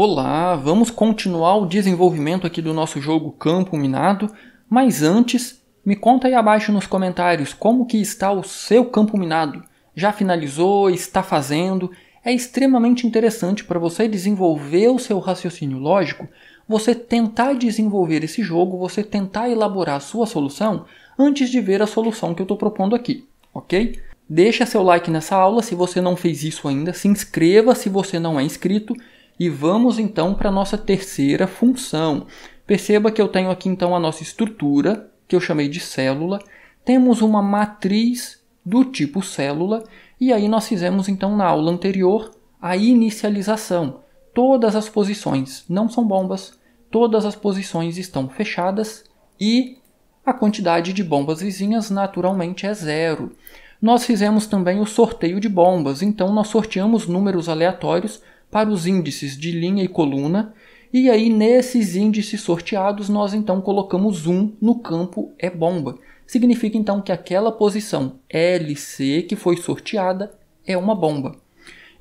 Olá, vamos continuar o desenvolvimento aqui do nosso jogo Campo Minado, mas antes, me conta aí abaixo nos comentários como que está o seu campo minado. Já finalizou? Está fazendo? É extremamente interessante para você desenvolver o seu raciocínio lógico, você tentar desenvolver esse jogo, você tentar elaborar a sua solução antes de ver a solução que eu estou propondo aqui, ok? Deixa seu like nessa aula se você não fez isso ainda, se inscreva se você não é inscrito. E vamos então para a nossa terceira função. Perceba que eu tenho aqui então a nossa estrutura, que eu chamei de célula. Temos uma matriz do tipo célula. E aí nós fizemos então na aula anterior a inicialização. Todas as posições não são bombas, todas as posições estão fechadas e a quantidade de bombas vizinhas naturalmente é 0. Nós fizemos também o sorteio de bombas, então nós sorteamos números aleatórios para os índices de linha e coluna, e aí nesses índices sorteados nós então colocamos 1 no campo é bomba. Significa então que aquela posição LC que foi sorteada é uma bomba.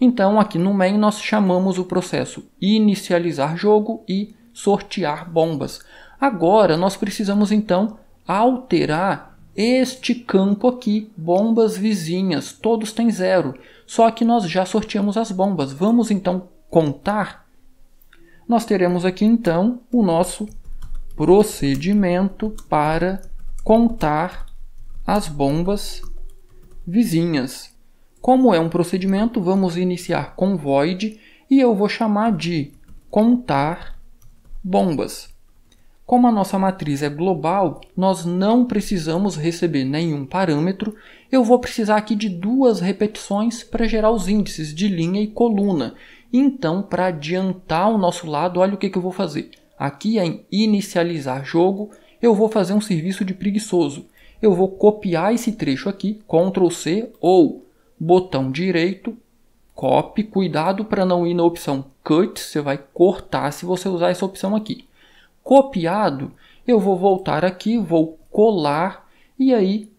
Então aqui no main nós chamamos o processo inicializar jogo e sortear bombas. Agora nós precisamos então alterar este campo aqui, bombas vizinhas, todos têm 0. Só que nós já sorteamos as bombas. Vamos então contar. Nós teremos aqui então o nosso procedimento para contar as bombas vizinhas. Como é um procedimento, vamos iniciar com void e eu vou chamar de contar bombas. Como a nossa matriz é global, nós não precisamos receber nenhum parâmetro. Eu vou precisar aqui de 2 repetições para gerar os índices de linha e coluna. Então, para adiantar o nosso lado, olha o que eu vou fazer. Aqui em inicializar jogo, eu vou fazer um serviço de preguiçoso. Eu vou copiar esse trecho aqui, Ctrl C ou botão direito, copy. Cuidado para não ir na opção cut, você vai cortar se você usar essa opção aqui. Copiado, eu vou voltar aqui, vou colar e aí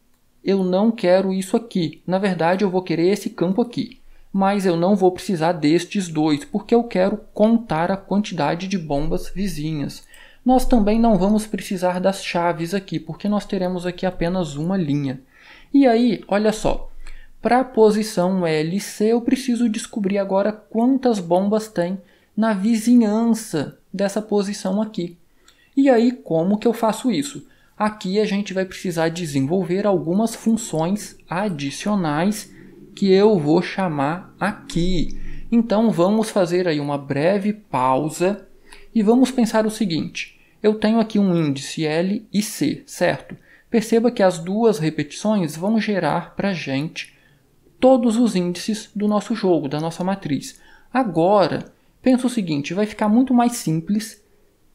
eu não quero isso aqui. Na verdade, eu vou querer esse campo aqui, mas eu não vou precisar destes 2, porque eu quero contar a quantidade de bombas vizinhas. Nós também não vamos precisar das chaves aqui, porque nós teremos aqui apenas uma linha. E aí, olha só, para a posição LC eu preciso descobrir agora quantas bombas tem na vizinhança dessa posição aqui. E aí, como que eu faço isso? Aqui a gente vai precisar desenvolver algumas funções adicionais que eu vou chamar aqui. Então, vamos fazer aí uma breve pausa e vamos pensar o seguinte. Eu tenho aqui um índice L e C, certo? Perceba que as 2 repetições vão gerar para a gente todos os índices do nosso jogo, da nossa matriz. Agora, pensa o seguinte, vai ficar muito mais simples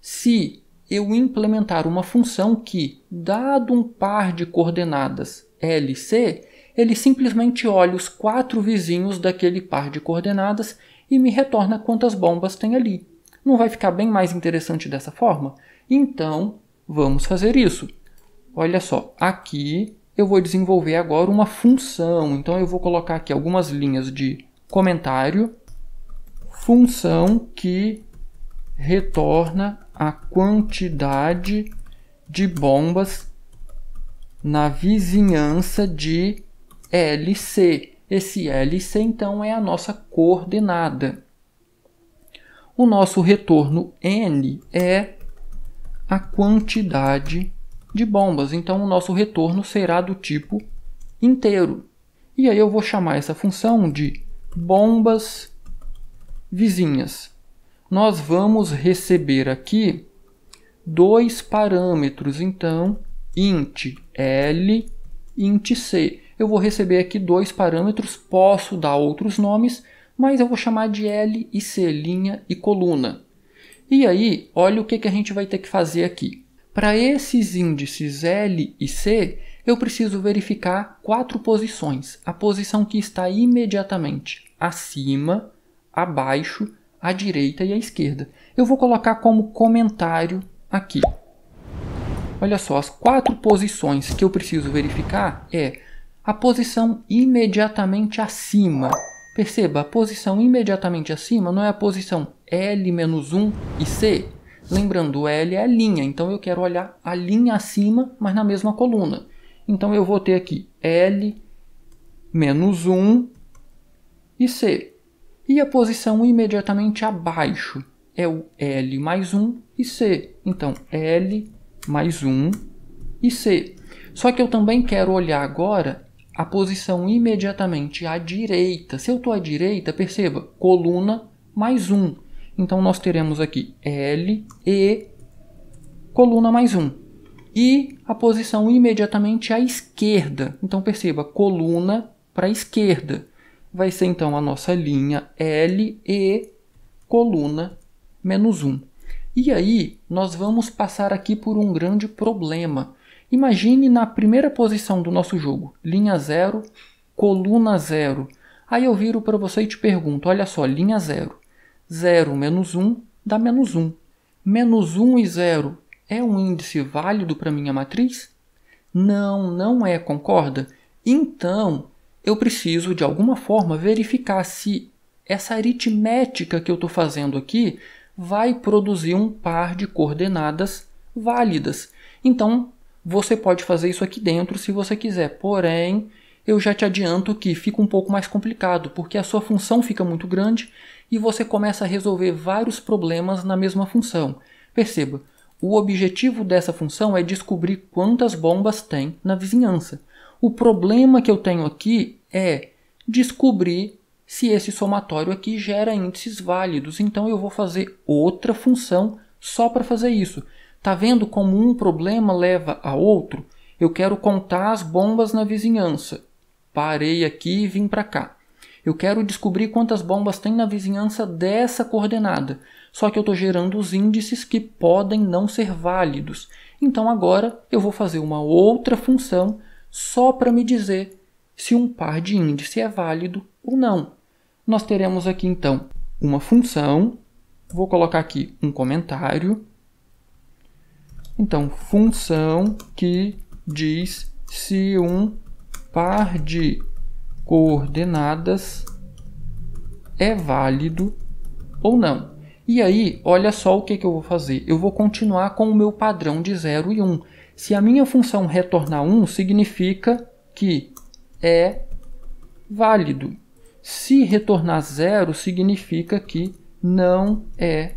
se eu implementar uma função que, dado um par de coordenadas LC, ele simplesmente olha os 4 vizinhos daquele par de coordenadas e me retorna quantas bombas tem ali. Não vai ficar bem mais interessante dessa forma? Então, vamos fazer isso. Olha só, aqui eu vou desenvolver agora uma função. Então, eu vou colocar aqui algumas linhas de comentário. Função que retorna a quantidade de bombas na vizinhança de LC. Esse LC, então, é a nossa coordenada. O nosso retorno N é a quantidade de bombas. Então, o nosso retorno será do tipo inteiro. E aí eu vou chamar essa função de bombas vizinhas. Nós vamos receber aqui 2 parâmetros, então, int L, int C. Eu vou receber aqui 2 parâmetros, posso dar outros nomes, mas eu vou chamar de L e C, linha e coluna. E aí, olha o que a gente vai ter que fazer aqui. Para esses índices L e C, eu preciso verificar 4 posições. A posição que está imediatamente acima, abaixo, à direita e à esquerda. Eu vou colocar como comentário aqui. Olha só, as 4 posições que eu preciso verificar é a posição imediatamente acima. Perceba, a posição imediatamente acima não é a posição L menos 1 e C? Lembrando, o L é a linha, então eu quero olhar a linha acima, mas na mesma coluna. Então eu vou ter aqui L menos 1 e C. E a posição imediatamente abaixo é o L mais 1 e C. Então, L mais 1 e C. Só que eu também quero olhar agora a posição imediatamente à direita. Se eu estou à direita, perceba, coluna mais 1. Então, nós teremos aqui L e coluna mais 1. E a posição imediatamente à esquerda. Então, perceba, coluna para a esquerda. Vai ser, então, a nossa linha L e coluna menos 1. E aí, nós vamos passar aqui por um grande problema. Imagine na primeira posição do nosso jogo, linha 0, coluna 0. Aí eu viro para você e te pergunto, olha só, linha 0. 0 menos 1 dá menos 1. Menos 1 e 0 é um índice válido para minha matriz? Não, não é, concorda? Então, eu preciso, de alguma forma, verificar se essa aritmética que eu estou fazendo aqui vai produzir um par de coordenadas válidas. Então, você pode fazer isso aqui dentro se você quiser, porém, eu já te adianto que fica um pouco mais complicado, porque a sua função fica muito grande e você começa a resolver vários problemas na mesma função. Perceba, o objetivo dessa função é descobrir quantas bombas tem na vizinhança. O problema que eu tenho aqui é descobrir se esse somatório aqui gera índices válidos. Então eu vou fazer outra função só para fazer isso. Tá vendo como um problema leva a outro? Eu quero contar as bombas na vizinhança. Parei aqui e vim para cá. Eu quero descobrir quantas bombas tem na vizinhança dessa coordenada. Só que eu estou gerando os índices que podem não ser válidos. Então agora eu vou fazer uma outra função só para me dizer se um par de índice é válido ou não. Nós teremos aqui então uma função. Vou colocar aqui um comentário. Então, função que diz se um par de coordenadas é válido ou não. E aí, olha só o que eu vou fazer. Eu vou continuar com o meu padrão de 0 e 1. Se a minha função retornar 1, significa que é válido. Se retornar 0, significa que não é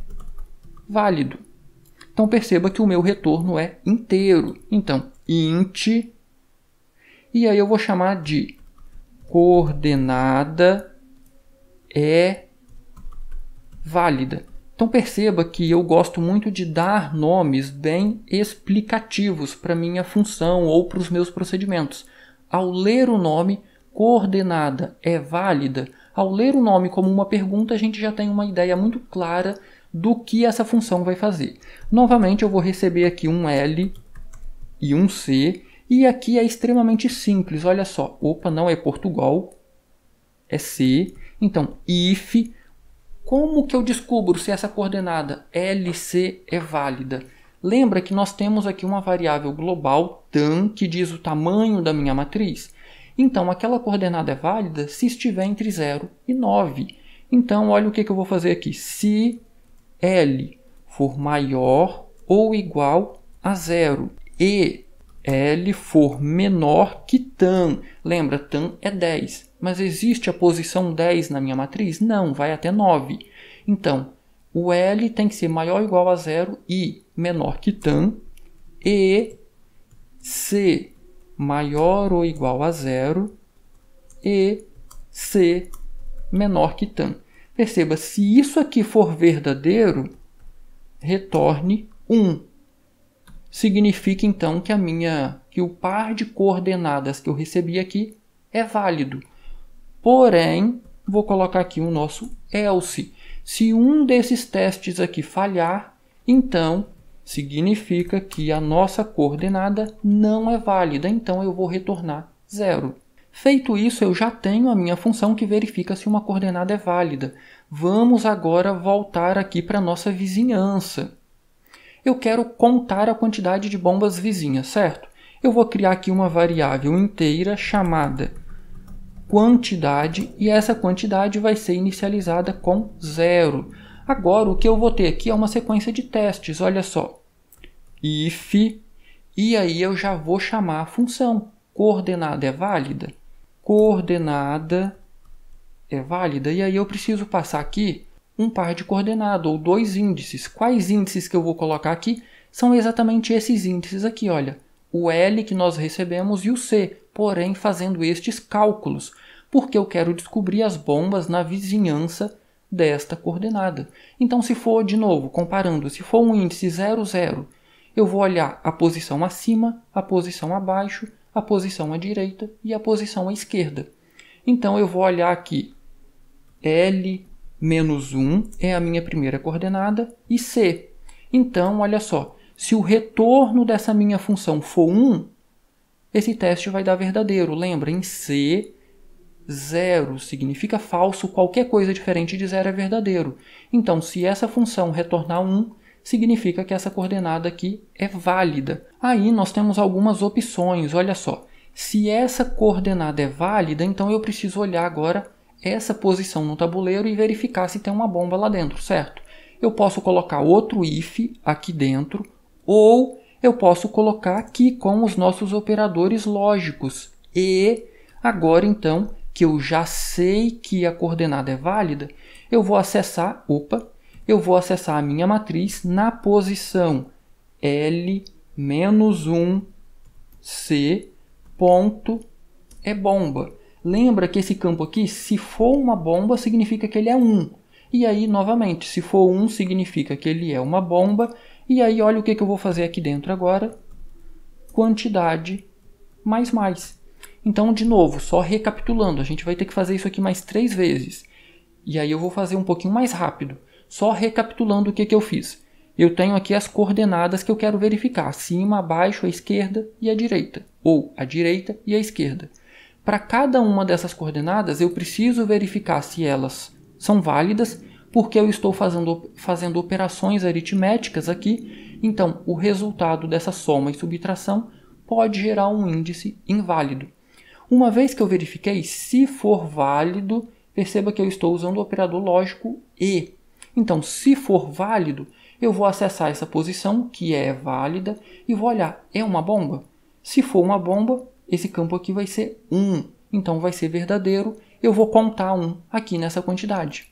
válido. Então, perceba que o meu retorno é inteiro. Então, int, e aí eu vou chamar de coordenada é válida. Então, perceba que eu gosto muito de dar nomes bem explicativos para minha função ou para os meus procedimentos. Ao ler o nome coordenada é válida, ao ler o nome como uma pergunta, a gente já tem uma ideia muito clara do que essa função vai fazer. Novamente, eu vou receber aqui um L e um C, e aqui é extremamente simples, olha só. Opa, não é Portugal, é C. Então, if, como que eu descubro se essa coordenada LC é válida? Lembra que nós temos aqui uma variável global, tan, que diz o tamanho da minha matriz? Então, aquela coordenada é válida se estiver entre 0 e 9. Então, olha o que eu vou fazer aqui. Se L for maior ou igual a 0 e L for menor que tan. Lembra, tan é 10. Mas existe a posição 10 na minha matriz? Não, vai até 9. Então, o L tem que ser maior ou igual a 0 e menor que tan. E C maior ou igual a 0 e C menor que tan. Perceba, se isso aqui for verdadeiro, retorne 1. Significa então que o par de coordenadas que eu recebi aqui é válido. Porém, vou colocar aqui o nosso else. Se um desses testes aqui falhar, então significa que a nossa coordenada não é válida. Então eu vou retornar 0. Feito isso, eu já tenho a minha função que verifica se uma coordenada é válida. Vamos agora voltar aqui para a nossa vizinhança. Eu quero contar a quantidade de bombas vizinhas, certo? Eu vou criar aqui uma variável inteira chamada quantidade, e essa quantidade vai ser inicializada com 0. Agora, o que eu vou ter aqui é uma sequência de testes, olha só. If, e aí eu já vou chamar a função. Coordenada é válida? Coordenada é válida. E aí eu preciso passar aqui um par de coordenadas, ou dois índices. Quais índices que eu vou colocar aqui? São exatamente esses índices aqui, olha. O L que nós recebemos e o C, porém fazendo estes cálculos, porque eu quero descobrir as bombas na vizinhança desta coordenada. Então, se for, de novo, comparando, se for um índice 0, 0, eu vou olhar a posição acima, a posição abaixo, a posição à direita e a posição à esquerda. Então, eu vou olhar aqui L menos 1 é a minha primeira coordenada e C. Então, olha só, se o retorno dessa minha função for 1, esse teste vai dar verdadeiro. Lembra, em C, 0 significa falso, qualquer coisa diferente de 0 é verdadeiro. Então, se essa função retornar 1, significa que essa coordenada aqui é válida. Aí nós temos algumas opções, olha só. Se essa coordenada é válida, então eu preciso olhar agora essa posição no tabuleiro e verificar se tem uma bomba lá dentro, certo? Eu posso colocar outro if aqui dentro, ou eu posso colocar aqui com os nossos operadores lógicos. E agora, então, que eu já sei que a coordenada é válida, eu vou acessar, a minha matriz na posição L menos 1 C ponto é bomba. Lembra que esse campo aqui, se for uma bomba, significa que ele é 1. E aí, novamente, se for 1, significa que ele é uma bomba. E aí, olha o que eu vou fazer aqui dentro agora. Quantidade mais mais. Então, de novo, só recapitulando, a gente vai ter que fazer isso aqui mais 3 vezes. E aí eu vou fazer um pouquinho mais rápido. Só recapitulando o que eu fiz. Eu tenho aqui as coordenadas que eu quero verificar. Acima, abaixo, à esquerda e à direita. Ou à direita e à esquerda. Para cada uma dessas coordenadas, eu preciso verificar se elas são válidas, porque eu estou fazendo operações aritméticas aqui. Então, o resultado dessa soma e subtração pode gerar um índice inválido. Uma vez que eu verifiquei, se for válido, perceba que eu estou usando o operador lógico E. Então, se for válido, eu vou acessar essa posição, que é válida, e vou olhar, é uma bomba? Se for uma bomba, esse campo aqui vai ser 1. Então, vai ser verdadeiro. Eu vou contar 1 aqui nessa quantidade.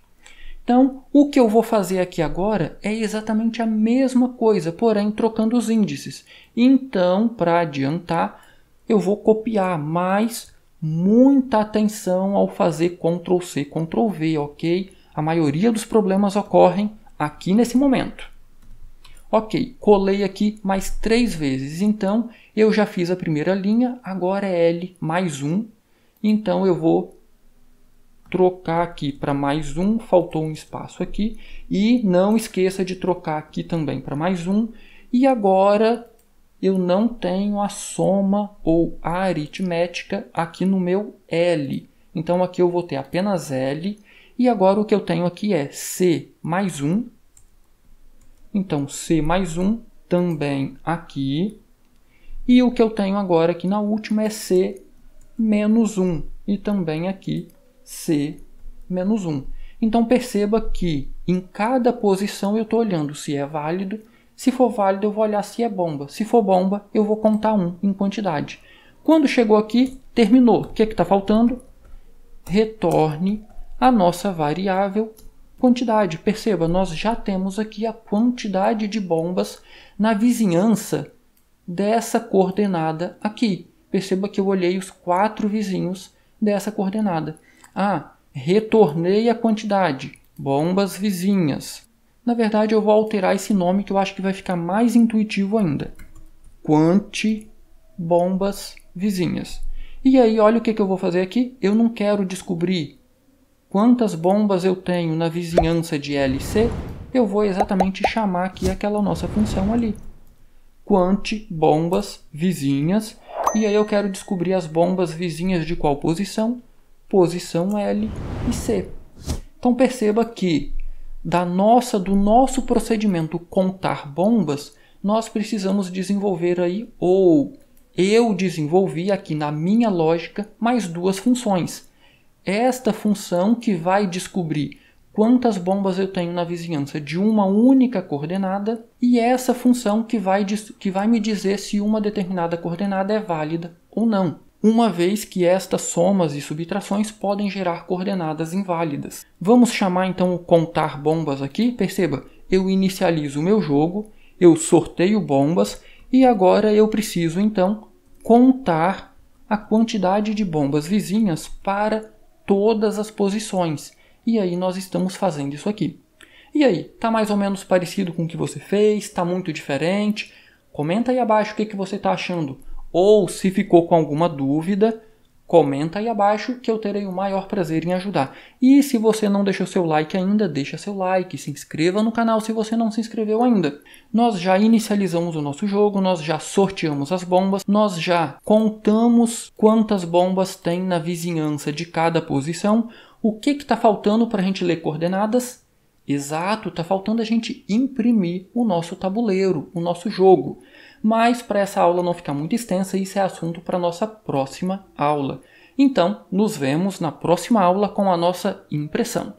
Então, o que eu vou fazer aqui agora é exatamente a mesma coisa, porém trocando os índices. Então, para adiantar, eu vou copiar, mas muita atenção ao fazer Ctrl+C, Ctrl+V, ok? A maioria dos problemas ocorrem aqui nesse momento. Ok, colei aqui mais 3 vezes, então eu já fiz a primeira linha, agora é L mais 1, então eu vou trocar aqui para mais 1, faltou um espaço aqui, e não esqueça de trocar aqui também para mais 1, e agora eu não tenho a soma ou a aritmética aqui no meu L, então aqui eu vou ter apenas L, e agora o que eu tenho aqui é C mais 1, então C mais 1 também aqui, e o que eu tenho agora aqui na última é C menos 1, e também aqui C menos 1. Então perceba que em cada posição eu estou olhando se é válido. Se for válido, eu vou olhar se é bomba. Se for bomba, eu vou contar 1 em quantidade. Quando chegou aqui, terminou. O que está faltando? Retorne a nossa variável quantidade. Perceba, nós já temos aqui a quantidade de bombas na vizinhança dessa coordenada aqui. Perceba que eu olhei os 4 vizinhos dessa coordenada. Retornei a quantidade. Bombas vizinhas. Na verdade, eu vou alterar esse nome que eu acho que vai ficar mais intuitivo ainda. Quanti bombas vizinhas. E aí, olha o que eu vou fazer aqui. Eu não quero descobrir quantas bombas eu tenho na vizinhança de LC. Eu vou exatamente chamar aqui aquela nossa função ali. Quanti bombas vizinhas. E aí eu quero descobrir as bombas vizinhas de qual posição? Posição L e C. Então perceba que do nosso procedimento contar bombas, nós precisamos desenvolver aí, ou eu desenvolvi aqui na minha lógica, mais 2 funções. Esta função que vai descobrir quantas bombas eu tenho na vizinhança de uma única coordenada, e é essa função que vai me dizer se uma determinada coordenada é válida ou não, uma vez que estas somas e subtrações podem gerar coordenadas inválidas. Vamos chamar então o contar bombas aqui. Perceba, eu inicializo o meu jogo, eu sorteio bombas e agora eu preciso então contar a quantidade de bombas vizinhas para todas as posições. E aí nós estamos fazendo isso aqui. E aí, tá mais ou menos parecido com o que você fez? Está muito diferente? Comenta aí abaixo o que você está achando. Ou se ficou com alguma dúvida, comenta aí abaixo que eu terei o maior prazer em ajudar. E se você não deixou seu like ainda, deixa seu like, se inscreva no canal se você não se inscreveu ainda. Nós já inicializamos o nosso jogo, nós já sorteamos as bombas, nós já contamos quantas bombas tem na vizinhança de cada posição. O que está faltando para a gente ler coordenadas? Exato, está faltando a gente imprimir o nosso tabuleiro, o nosso jogo. Mas para essa aula não ficar muito extensa, isso é assunto para a nossa próxima aula. Então, nos vemos na próxima aula com a nossa impressão.